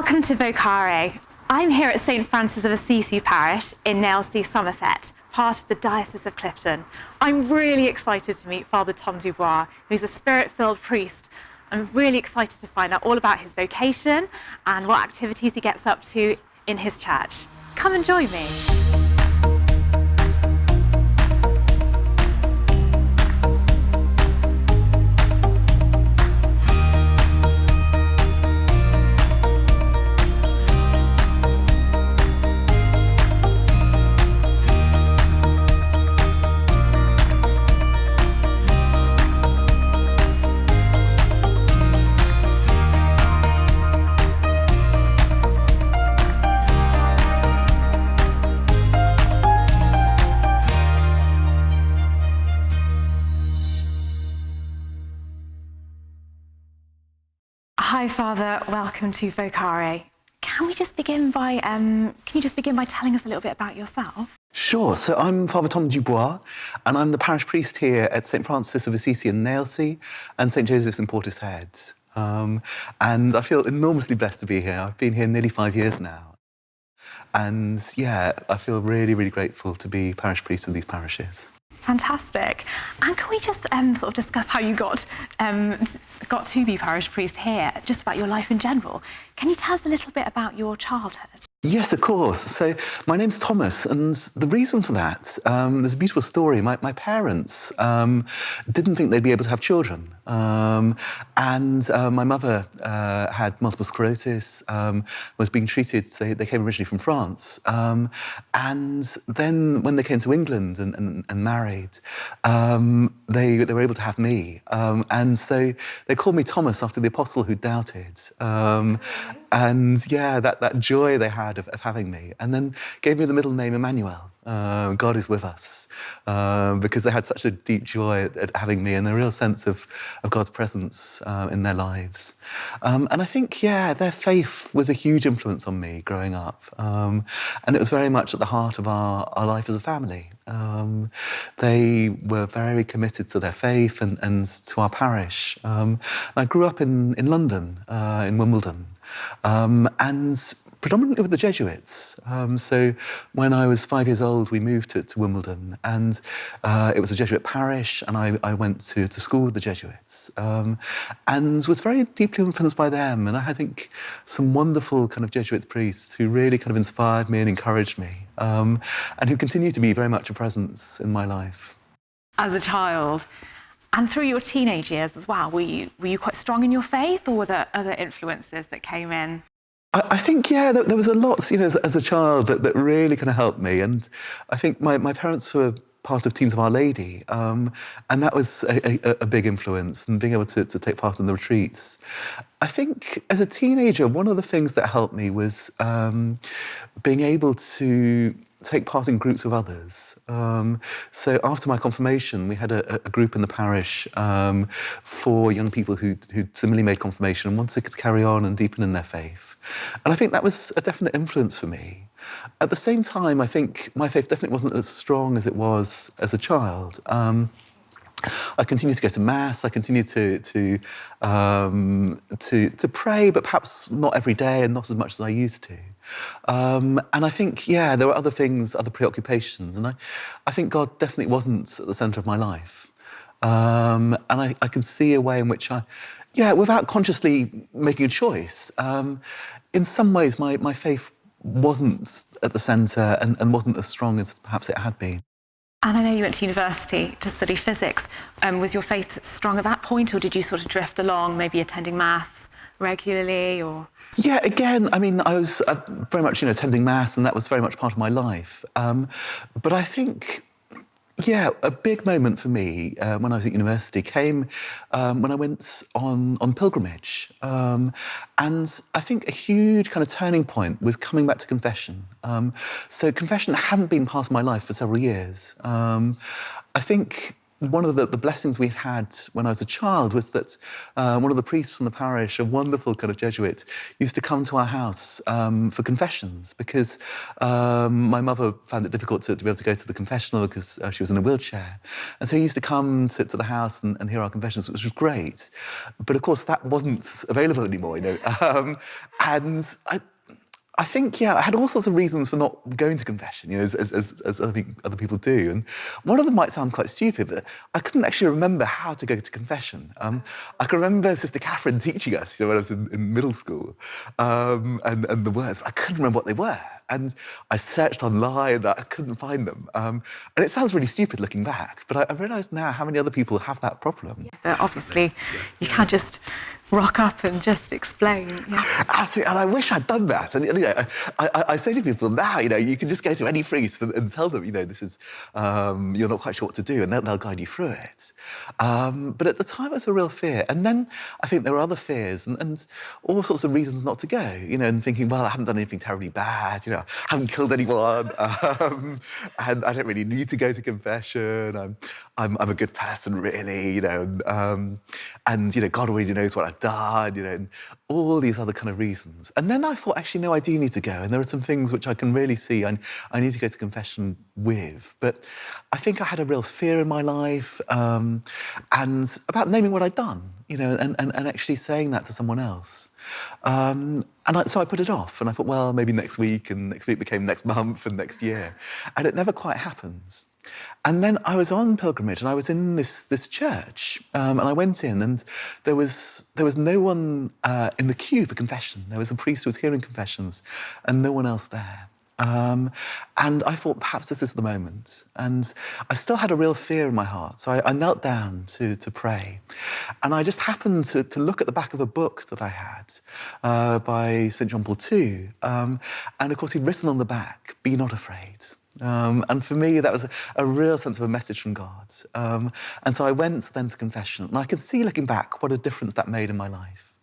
Welcome to VOCARE. I'm here at St Francis of Assisi Parish in Nailsea, Somerset, part of the Diocese of Clifton. I'm really excited to meet Father Tom Dubois, who's a spirit-filled priest. I'm really excited to find out all about his vocation and what activities he gets up to in his church. Come and join me. Hi, Father. Welcome to VOCARE. Can you just begin by telling us a little bit about yourself? Sure. So I'm Father Tom Dubois, and I'm the parish priest here at St Francis of Assisi in Nailsea and St Joseph's in Portishead. And I feel enormously blessed to be here. I've been here nearly 5 years now. And yeah, I feel really, really grateful to be parish priest of these parishes. Fantastic. And can we just sort of discuss how you got to be parish priest here, just about your life in general? Can you tell us a little bit about your childhood? Yes, of course. So my name's Thomas, and the reason for that, there's a beautiful story. My parents didn't think they'd be able to have children. And my mother had multiple sclerosis, was being treated, so they came originally from France. And then when they came to England and married, they were able to have me. And so they called me Thomas after the apostle who doubted. And yeah, that joy they had of having me, and then gave me the middle name Emmanuel. God is with us, because they had such a deep joy at having me and a real sense of God's presence in their lives. And I think, yeah, their faith was a huge influence on me growing up. And it was very much at the heart of our life as a family. They were very committed to their faith and to our parish. I grew up in London, in Wimbledon, and predominantly with the Jesuits. So when I was 5 years old, we moved to Wimbledon, and it was a Jesuit parish, and I went to school with the Jesuits, and was very deeply influenced by them. And I think some wonderful kind of Jesuit priests who really kind of inspired me and encouraged me, and who continue to be very much a presence in my life. As a child, and through your teenage years as well, were you quite strong in your faith, or were there other influences that came in? I think, yeah, there was a lot, as a child that really kind of helped me. And I think my parents were part of Teams of Our Lady, and that was a big influence, and being able to take part in the retreats. I think as a teenager, one of the things that helped me was being able to take part in groups with others. So after my confirmation, we had a group in the parish for young people who similarly made confirmation and wanted to carry on and deepen in their faith. And I think that was a definite influence for me. At the same time, I think my faith definitely wasn't as strong as it was as a child. I continued to go to mass. I continued to pray, but perhaps not every day and not as much as I used to. And I think, yeah, there were other things, other preoccupations, and I think God definitely wasn't at the centre of my life. And I could see a way in which without consciously making a choice, in some ways my faith wasn't at the centre and wasn't as strong as perhaps it had been. And I know you went to university to study physics. Was your faith strong at that point, or did you sort of drift along, maybe attending mass regularly, or? Yeah, again, I mean, I was very much, attending mass, and that was very much part of my life. But I think, yeah, a big moment for me when I was at university came when I went on pilgrimage. And I think a huge kind of turning point was coming back to confession. So confession hadn't been part of my life for several years. I think one of the blessings we had when I was a child was that one of the priests from the parish, a wonderful kind of Jesuit, used to come to our house for confessions because my mother found it difficult to be able to go to the confessional because she was in a wheelchair. And so he used to come to the house and hear our confessions, which was great. But of course, that wasn't available anymore, you know. And I think, yeah, I had all sorts of reasons for not going to confession, you know, as other people do. And one of them might sound quite stupid, but I couldn't actually remember how to go to confession. I can remember Sister Catherine teaching us, you know, when I was in middle school, and the words, but I couldn't remember what they were. And I searched online, I couldn't find them. And it sounds really stupid looking back, but I realise now how many other people have that problem. Yeah, but obviously, you can't just rock up and just explain. Yeah. Absolutely, and I wish I'd done that. And you know, I say to people now, you know, you can just go to any priest and tell them, you know, this is you're not quite sure what to do, and they'll guide you through it. But at the time, it was a real fear. And then I think there were other fears and all sorts of reasons not to go. You know, and thinking, well, I haven't done anything terribly bad. You know, I haven't killed anyone, and I don't really need to go to confession. I'm a good person, really. You know, and you know, God already knows what I've done, you know, and all these other kind of reasons. And then I thought, actually, no, I do need to go. And there are some things which I can really see I need to go to confession with. But I think I had a real fear in my life and about naming what I'd done, you know, and actually saying that to someone else. So I put it off and I thought, well, maybe next week, and next week became next month and next year. And it never quite happens. And then I was on pilgrimage and I was in this church and I went in and there was no one in the queue for confession. There was a priest who was hearing confessions and no one else there. And I thought, perhaps this is the moment. And I still had a real fear in my heart. So I knelt down to pray. And I just happened to look at the back of a book that I had by St. John Paul II. And of course, he'd written on the back, "Be not afraid." And for me, that was a real sense of a message from God. And so I went then to confession. And I could see, looking back, what a difference that made in my life.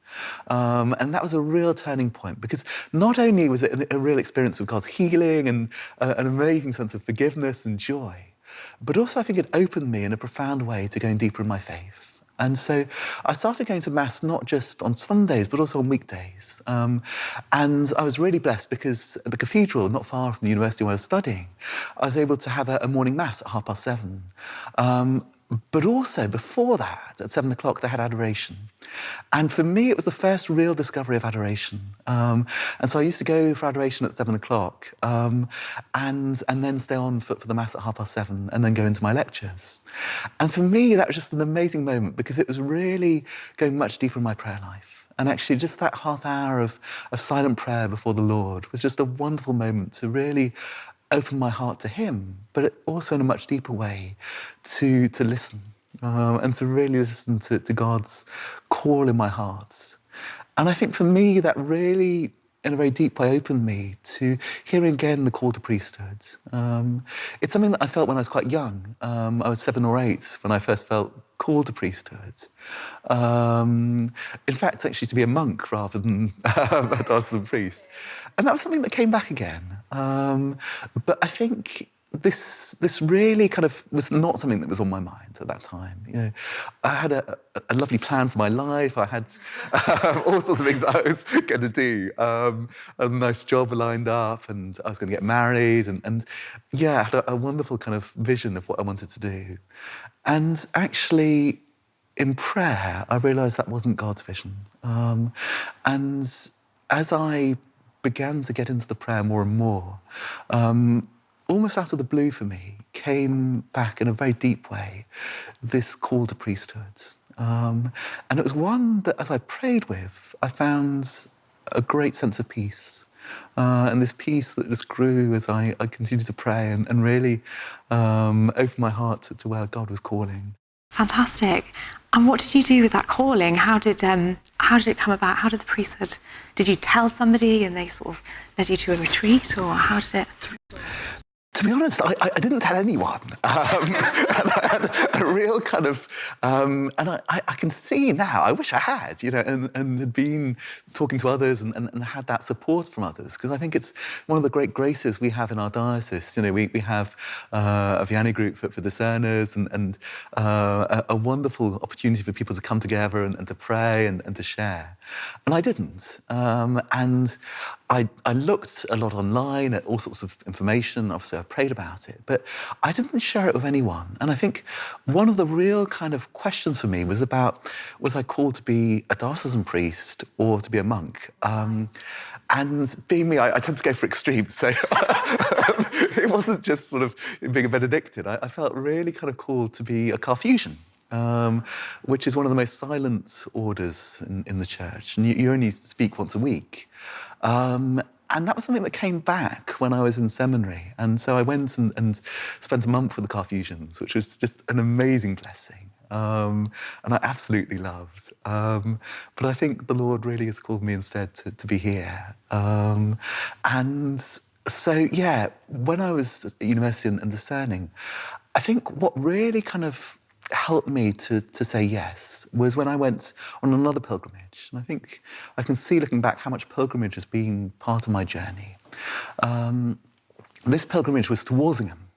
And that was a real turning point, because not only was it a real experience of God's healing and an amazing sense of forgiveness and joy, but also I think it opened me in a profound way to going deeper in my faith. And so I started going to Mass not just on Sundays, but also on weekdays. And I was really blessed because at the cathedral, not far from the university where I was studying, I was able to have a morning Mass at 7:30. But also before that, at 7 o'clock, they had adoration. And for me, it was the first real discovery of adoration. And so I used to go for adoration at 7 o'clock and then stay on for the Mass at 7:30 and then go into my lectures. And for me, that was just an amazing moment because it was really going much deeper in my prayer life. And actually just that half hour of silent prayer before the Lord was just a wonderful moment to really open my heart to him, but also in a much deeper way to listen and to really listen to God's call in my heart. And I think for me, that really, in a very deep way, opened me to hearing again the call to priesthood. It's something that I felt when I was quite young. I was 7 or 8 when I first felt called to priesthood. In fact, actually to be a monk rather than a Protestant priest. And that was something that came back again. But I think this really kind of was not something that was on my mind at that time. You know, I had a lovely plan for my life. I had all sorts of things that I was going to do. A nice job lined up, and I was going to get married, and yeah, I had a wonderful kind of vision of what I wanted to do. And actually, in prayer, I realised that wasn't God's vision. And as I began to get into the prayer more and more, almost out of the blue for me, came back in a very deep way, this call to priesthood. And it was one that, as I prayed with, I found a great sense of peace. And this peace that just grew as I continued to pray and really opened my heart to where God was calling. Fantastic. And what did you do with that calling? How did it come about? How did the priesthood? Did you tell somebody and they sort of led you to a retreat, or how did it? To be honest, I didn't tell anyone. And I had a real kind of, and I can see now, I wish I had, and had been talking to others and had that support from others, because I think it's one of the great graces we have in our diocese. We have a Vianney group for discerners and a wonderful opportunity for people to come together and to pray and to share. And I didn't. And I looked a lot online at all sorts of information, obviously I prayed about it, but I didn't share it with anyone. And I think one of the real kind of questions for me was about, was I called to be a diocesan priest or to be a monk? And being me, I tend to go for extremes, so it wasn't just sort of being a Benedictine. I felt really kind of called to be a Carthusian. Which is one of the most silent orders in the church. And you only speak once a week. And that was something that came back when I was in seminary. And so I went and spent a month with the Carthusians, which was just an amazing blessing. And I absolutely loved. But I think the Lord really has called me instead to be here. And so, yeah, when I was at university and discerning, I think what really kind of helped me to say yes was when I went on another pilgrimage. And I think I can see, looking back, how much pilgrimage has been part of my journey. This pilgrimage was to Walsingham.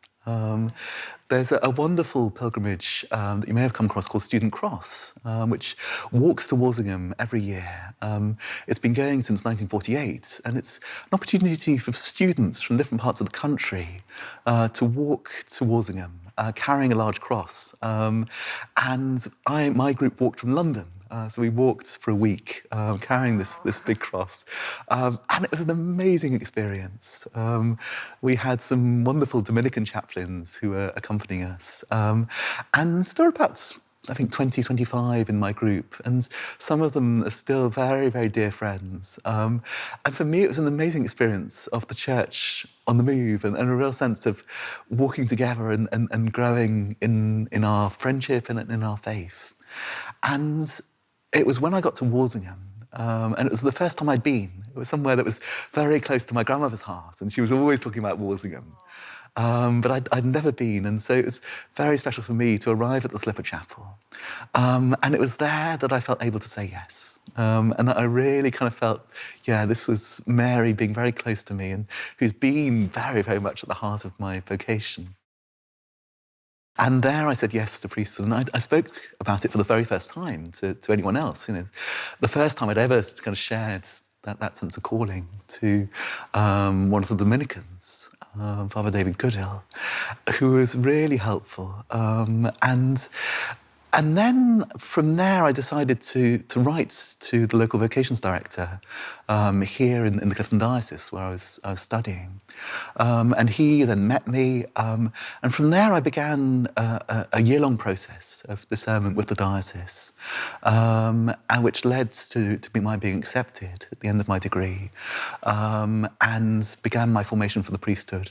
There's a wonderful pilgrimage that you may have come across called Student Cross, which walks to Walsingham every year. It's been going since 1948, and it's an opportunity for students from different parts of the country to walk to Walsingham, carrying a large cross. And my group walked from London. So we walked for a week, carrying this big cross. And it was an amazing experience. We had some wonderful Dominican chaplains who were accompanying us. And there were about, I think, 20, 25 in my group. And some of them are still very, very dear friends. And for me, it was an amazing experience of the church on the move and a real sense of walking together and growing in our friendship and in our faith. And it was when I got to Walsingham, and it was the first time I'd been. It was somewhere that was very close to my grandmother's heart, and she was always talking about Walsingham. But I'd never been, and so it was very special for me to arrive at the Slipper Chapel. And it was there that I felt able to say yes. And that I really kind of felt, yeah, this was Mary being very close to me and who's been very, very much at the heart of my vocation. And there I said yes to priesthood, and I spoke about it for the very first time to anyone else. The first time I'd ever kind of shared that sense of calling to one of the Dominicans, Father David Goodhill, who was really helpful. And then from there, I decided to write to the local vocations director here in the Clifton Diocese, where I was studying. And he then met me. And from there, I began a year-long process of discernment with the diocese, and which led to my being accepted at the end of my degree, and began my formation for the priesthood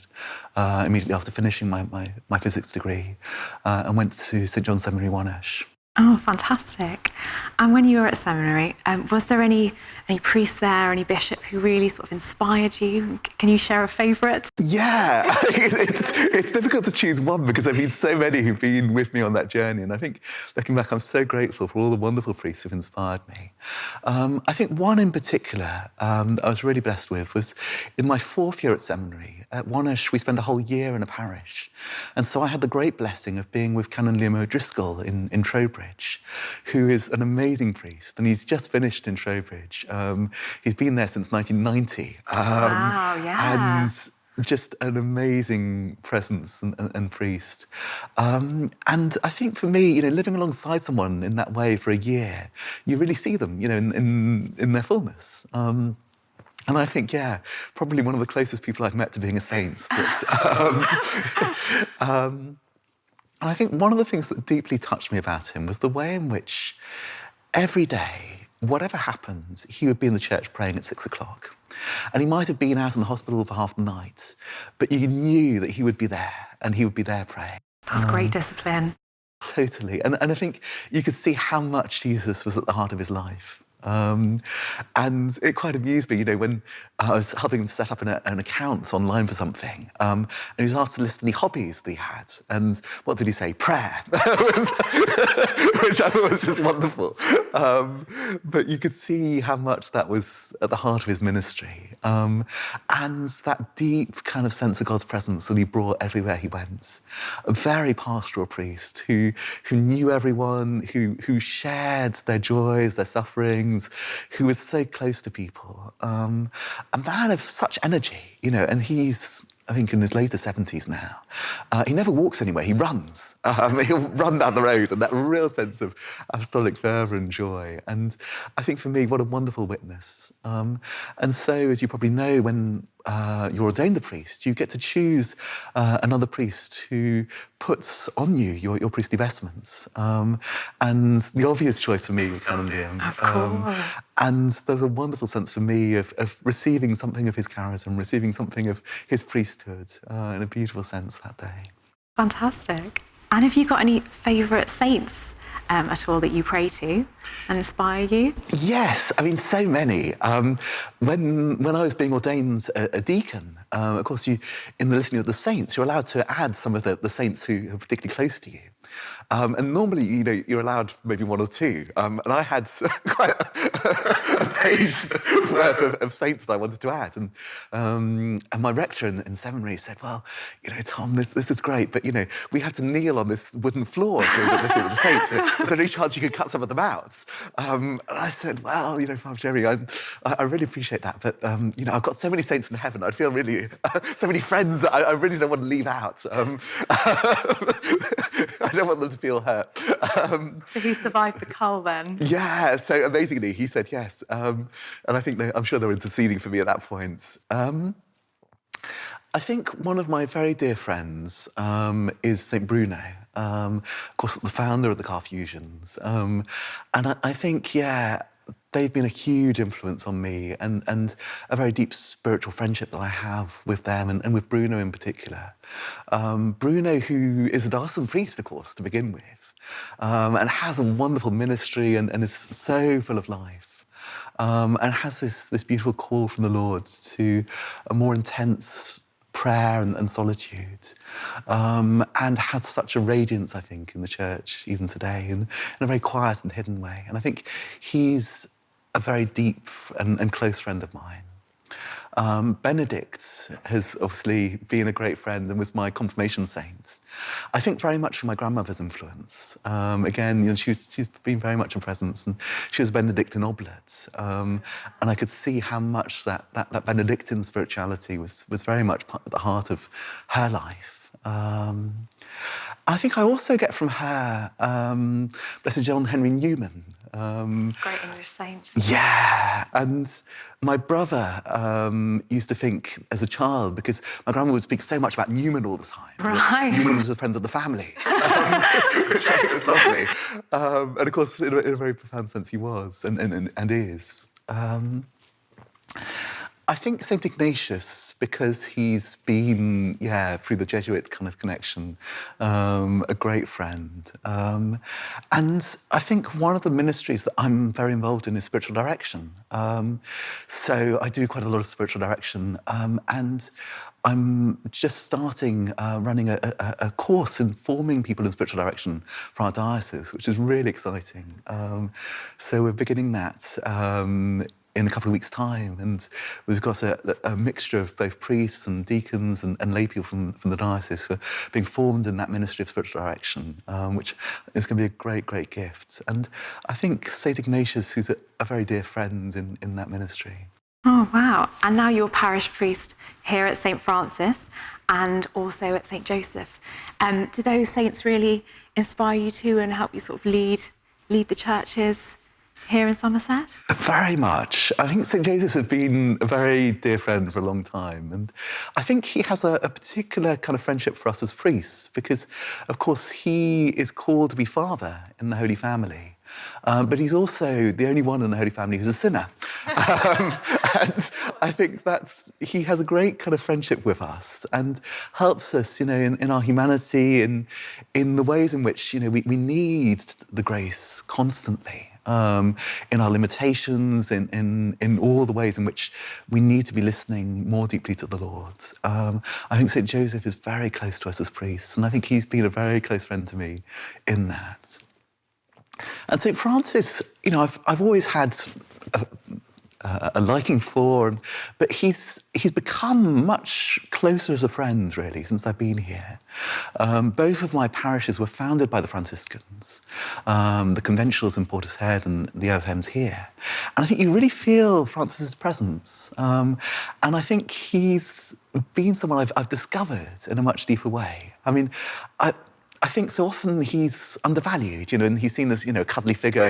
immediately after finishing my physics degree, and went to St John's Seminary, Wonersh. Oh, fantastic. And when you were at seminary, was there any priest there, any bishop who really sort of inspired you? Can you share a favourite? Yeah, it's difficult to choose one because there have been so many who've been with me on that journey. And I think, looking back, I'm so grateful for all the wonderful priests who've inspired me. I think one in particular that I was really blessed with was in my 4th year at seminary. At Wonersh, we spent a whole year in a parish. And so I had the great blessing of being with Canon Liam O'Driscoll in Trowbridge, who is an amazing priest. And he's just finished in Trowbridge. He's been there since 1990. Wow, yeah. And just an amazing presence and priest. And I think for me, living alongside someone in that way for a year, you really see them, in their fullness. And I think, yeah, probably one of the closest people I've met to being a saint. And I think one of the things that deeply touched me about him was the way in which every day, whatever happened, he would be in the church praying at 6 o'clock. And he might have been out in the hospital for half the night, but you knew that he would be there, and he would be there praying. That's great discipline. Totally. And I think you could see how much Jesus was at the heart of his life. And it quite amused me, when I was helping him set up an account online for something, and he was asked to list any hobbies that he had. And what did he say? Prayer, which I thought was just wonderful. But you could see how much that was at the heart of his ministry, and that deep kind of sense of God's presence that he brought everywhere he went. A very pastoral priest who knew everyone, who shared their joys, their sufferings, who was so close to people. A man of such energy, and he's, I think, in his later 70s now. He never walks anywhere, he runs. He'll run down the road, and that real sense of apostolic fervour and joy. And I think for me, what a wonderful witness. And so, as you probably know, when you're ordained a priest, you get to choose another priest who puts on you your priestly vestments. And the obvious choice for me was Canon Liam. Of course. And there's a wonderful sense for me of receiving something of his charism, receiving something of his priesthood in a beautiful sense that day. Fantastic. And have you got any favourite saints at all that you pray to and inspire you? Yes, I mean, so many. When I was being ordained a deacon, of course, in the Litany of the Saints, you're allowed to add some of the saints who are particularly close to you. And normally, you're allowed maybe one or two. And I had quite a page worth of saints that I wanted to add. And my rector in seminary said, well, Tom, this is great, but, we have to kneel on this wooden floor during the Litany of the Saints. Is there any chance you could cut some of them out? And I said, well, Father Jerry, I really appreciate that, but, I've got so many saints in heaven. I'd feel really, so many friends that I really don't want to leave out. I don't want them to feel hurt. So he survived the cull then? Yeah, so amazingly, he said yes. And I think I'm sure they were interceding for me at that point. I think one of my very dear friends is St. Bruno, of course, the founder of the Carfusians. And I think, they've been a huge influence on me and a very deep spiritual friendship that I have with them and with Bruno in particular. Bruno, who is a diocesan priest, of course, to begin with, and has a wonderful ministry and is so full of life, and has this beautiful call from the Lord to a more intense prayer and solitude, and has such a radiance, I think, in the church even today, in a very quiet and hidden way. And I think he's a very deep and close friend of mine. Benedict has obviously been a great friend and was my confirmation saint. I think very much from my grandmother's influence. Again, she's been very much a presence, and she was Benedictine oblate. And I could see how much that Benedictine spirituality was very much at the heart of her life. I think I also get from her Blessed John Henry Newman. Great English saint. Yeah, and my brother used to think as a child, because my grandma would speak so much about Newman all the time. Right. Newman was a friend of the family, which I think was lovely. And of course, in a very profound sense, he was and is. I think St. Ignatius, because he's been, through the Jesuit kind of connection, a great friend. And I think one of the ministries that I'm very involved in is spiritual direction. So I do quite a lot of spiritual direction. And I'm just starting running a course informing people in spiritual direction for our diocese, which is really exciting. So we're beginning that in a couple of weeks' time, and we've got a mixture of both priests and deacons and lay people from the diocese who are being formed in that ministry of spiritual direction, which is going to be a great, great gift. And I think St. Ignatius, who's a very dear friend in that ministry. Oh, wow. And now you're parish priest here at St. Francis and also at St. Joseph. Do those saints really inspire you too and help you sort of lead the churches here in Somerset? Very much. I think St. Joseph has been a very dear friend for a long time. And I think he has a particular kind of friendship for us as priests because, of course, he is called to be father in the Holy Family. But he's also the only one in the Holy Family who's a sinner. And I think he has a great kind of friendship with us and helps us, in our humanity, in the ways in which, we need the grace constantly. in our limitations, in all the ways in which we need to be listening more deeply to the Lord. I think St. Joseph is very close to us as priests, and I think he's been a very close friend to me in that. And St. Francis, you know, I've always had a liking for, but he's become much closer as a friend, really, since I've been here. Both of my parishes were founded by the Franciscans, the conventuals in Portishead and the OFMs here. And I think you really feel Francis's presence. And I think he's been someone I've discovered in a much deeper way. I mean, I think so often he's undervalued, you know, and he's seen as, you know, a cuddly figure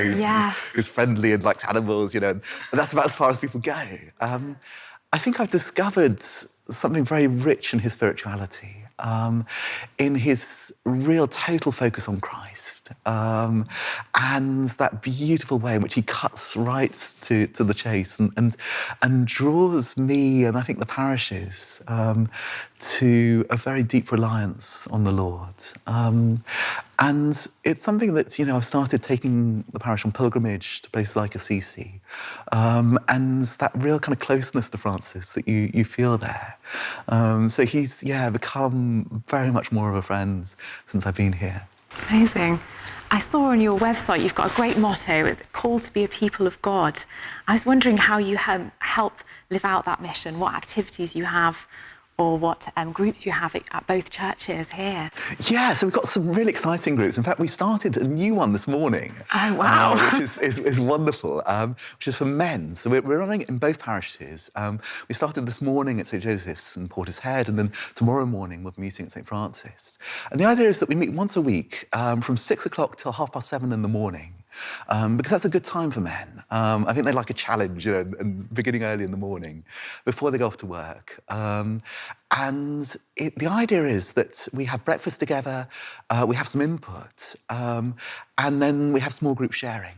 who's friendly and likes animals, you know, and that's about as far as people go. I think I've discovered something very rich in his spirituality, in his real total focus on Christ, and that beautiful way in which he cuts right to the chase and draws me and I think the parishes to a very deep reliance on the Lord. And it's something that, you know, I've started taking the parish on pilgrimage to places like Assisi, and that real kind of closeness to Francis that you feel there. So he's, become very much more of a friend since I've been here. Amazing. I saw on your website you've got a great motto, it's called to be a people of God. I was wondering how you help live out that mission, what activities you have, or what groups you have at both churches here. Yeah, so we've got some really exciting groups. In fact, we started a new one this morning. Oh, wow. Which is wonderful, which is for men. So we're running it in both parishes. We started this morning at St. Joseph's in Portishead, and then tomorrow morning we'll be meeting at St. Francis. And the idea is that we meet once a week from 6 o'clock till 7:30 in the morning. Because that's a good time for men. I think they like a challenge, you know, and beginning early in the morning before they go off to work. And the idea is that we have breakfast together, we have some input, and then we have small group sharing.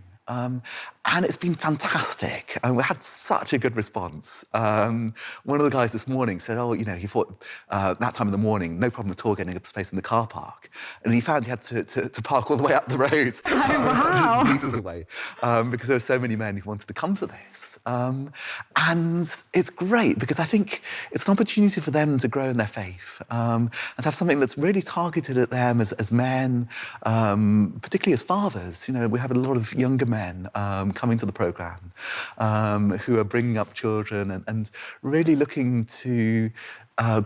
And it's been fantastic. We had such a good response. One of the guys this morning said, you know, he thought that time in the morning, no problem at all getting a space in the car park. And he found he had to park all the way up the road, meters away, because there were so many men who wanted to come to this. And it's great because I think it's an opportunity for them to grow in their faith, and to have something that's really targeted at them as men, particularly as fathers. You know, we have a lot of younger men coming to the programme, who are bringing up children and really looking to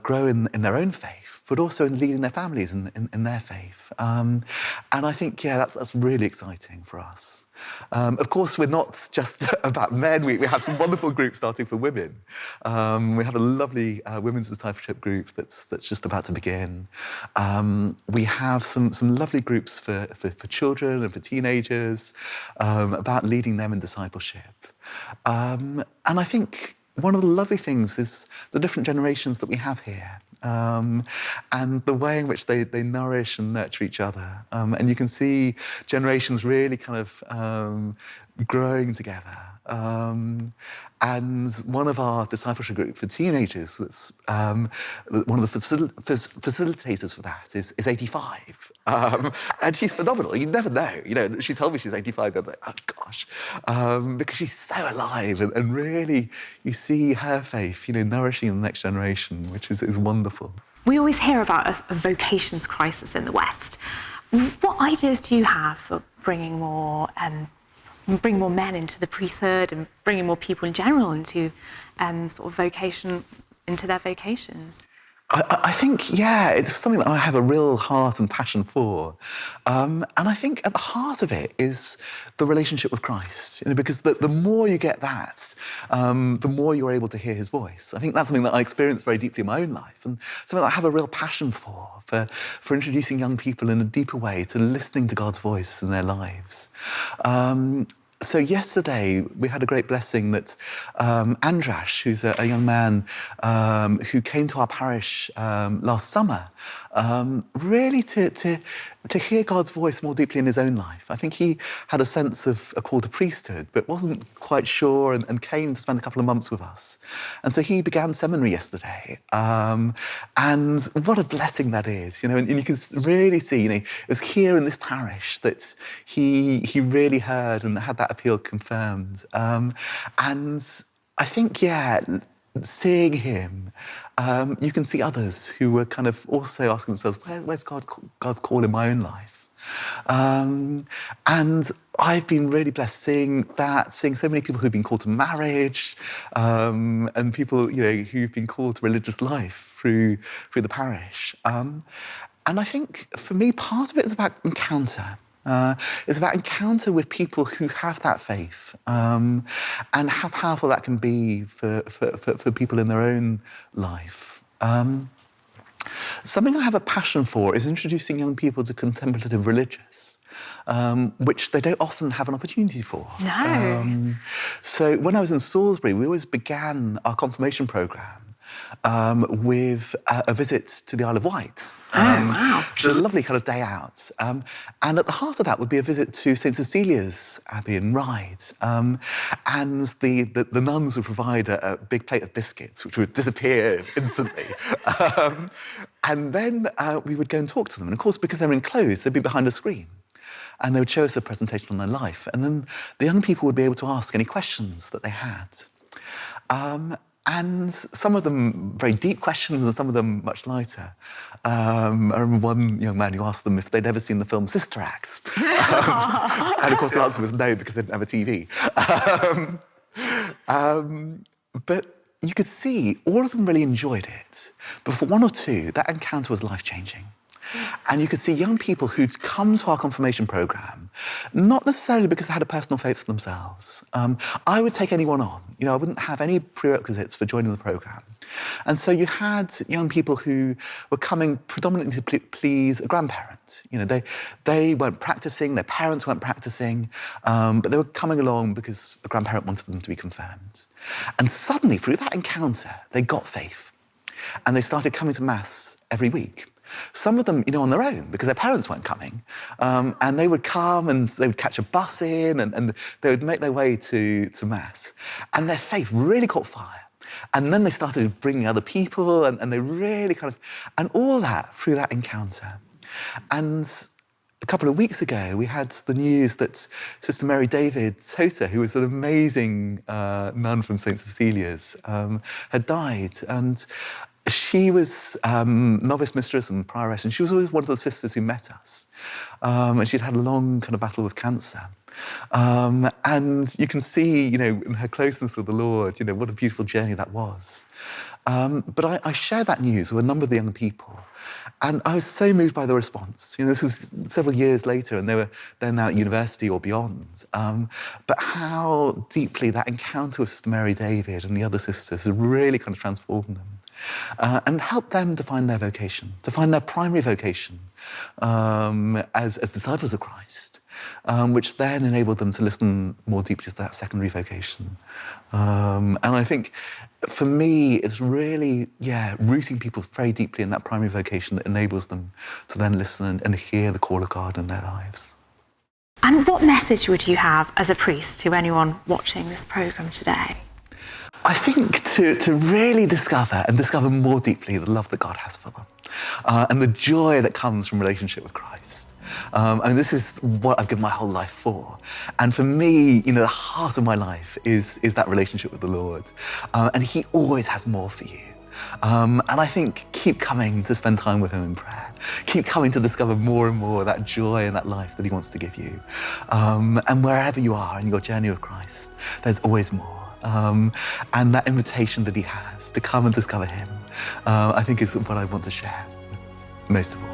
grow in their own faith, but also in leading their families in their faith. And I think, that's really exciting for us. Of course, we're not just about men. We have some wonderful groups starting for women. We have a lovely women's discipleship group that's just about to begin. We have some lovely groups for children and for teenagers, about leading them in discipleship. And I think one of the lovely things is the different generations that we have here, and the way in which they nourish and nurture each other. And you can see generations really kind of growing together. And one of our discipleship group for teenagers, that's one of the facilitators for that is 85. And she's phenomenal. You never know. You know, she told me she's 85. I'm like, oh gosh, because she's so alive, and really you see her faith, you know, nourishing the next generation, which is wonderful. We always hear about a vocations crisis in the West. What ideas do you have for bringing more men into the priesthood and bringing more people in general into sort of vocation, into their vocations? I think, it's something that I have a real heart and passion for. And I think at the heart of it is the relationship with Christ, you know, because the more you get that, the more you're able to hear his voice. I think that's something that I experienced very deeply in my own life, and something that I have a real passion for introducing young people in a deeper way to listening to God's voice in their lives. So yesterday we had a great blessing that Andras, who's a young man who came to our parish last summer, really to hear God's voice more deeply in his own life. I think he had a sense of a call to priesthood, but wasn't quite sure and came to spend a couple of months with us. And so he began seminary yesterday. And what a blessing that is, you know, and you can really see, you know, it was here in this parish that he really heard and had that appeal confirmed. And I think, yeah, seeing him, you can see others who were kind of also asking themselves, where's God's call in my own life? And I've been really blessed seeing so many people who've been called to marriage, and people, you know, who've been called to religious life through the parish. And I think for me, part of it is about encounter. It's about encounter with people who have that faith, and how powerful that can be for people in their own life. Something I have a passion for is introducing young people to contemplative religious, which they don't often have an opportunity for. No. So when I was in Salisbury, we always began our confirmation programme with a visit to the Isle of Wight. Wow. Which is a lovely kind of day out. And at the heart of that would be a visit to St. Cecilia's Abbey in Ryde. And the nuns would provide a big plate of biscuits, which would disappear instantly. And then we would go and talk to them. And of course, because they're enclosed, they'd be behind a screen. And they would show us a presentation on their life. And then the young people would be able to ask any questions that they had. And some of them very deep questions and some of them much lighter. I remember one young man who asked them if they'd ever seen the film Sister Act. And of course the answer was no, because they didn't have a TV. But you could see all of them really enjoyed it. But for one or two, that encounter was life-changing. Yes. And you could see young people who'd come to our confirmation programme, not necessarily because they had a personal faith for themselves. I would take anyone on. You know, I wouldn't have any prerequisites for joining the programme. And so you had young people who were coming predominantly to please a grandparent. You know, they weren't practising, their parents weren't practising, but they were coming along because a grandparent wanted them to be confirmed. And suddenly, through that encounter, they got faith. And they started coming to Mass every week. Some of them, you know, on their own, because their parents weren't coming. And they would come and they would catch a bus in and they would make their way to Mass. And their faith really caught fire. And then they started bringing other people and they really kind of, and all that through that encounter. And a couple of weeks ago, we had the news that Sister Mary David Tota, who was an amazing nun from St. Cecilia's, had died. And she was novice mistress and prioress, and she was always one of the sisters who met us. And she'd had a long kind of battle with cancer. And you can see, you know, in her closeness with the Lord, you know, what a beautiful journey that was. But I shared that news with a number of the young people. And I was so moved by the response. You know, this was several years later, and they're now at university or beyond. But how deeply that encounter with Sister Mary David and the other sisters had really kind of transformed them. And help them to find their vocation, to find their primary vocation as disciples of Christ, which then enabled them to listen more deeply to that secondary vocation. And I think, for me, it's really, rooting people very deeply in that primary vocation that enables them to then listen and hear the call of God in their lives. And what message would you have as a priest to anyone watching this programme today? I think to really discover more deeply the love that God has for them, and the joy that comes from relationship with Christ. I mean, this is what I've given my whole life for. And for me, you know, the heart of my life is that relationship with the Lord. And he always has more for you. And I think keep coming to spend time with him in prayer. Keep coming to discover more and more that joy and that life that he wants to give you. And wherever you are in your journey with Christ, there's always more. And that invitation that he has to come and discover him, I think is what I want to share most of all.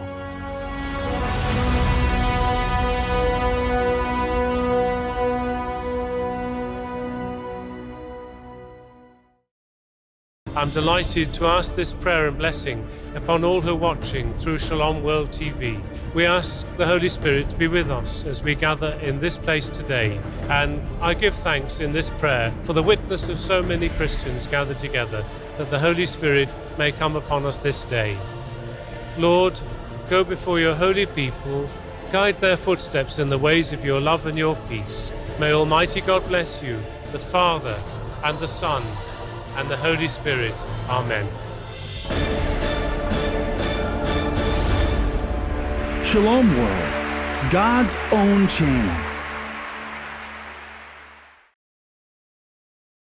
I'm delighted to ask this prayer and blessing upon all who are watching through Shalom World TV. We ask the Holy Spirit to be with us as we gather in this place today. And I give thanks in this prayer for the witness of so many Christians gathered together, that the Holy Spirit may come upon us this day. Lord, go before your holy people, guide their footsteps in the ways of your love and your peace. May Almighty God bless you, the Father, and the Son, and the Holy Spirit. Amen. Shalom World, God's own channel.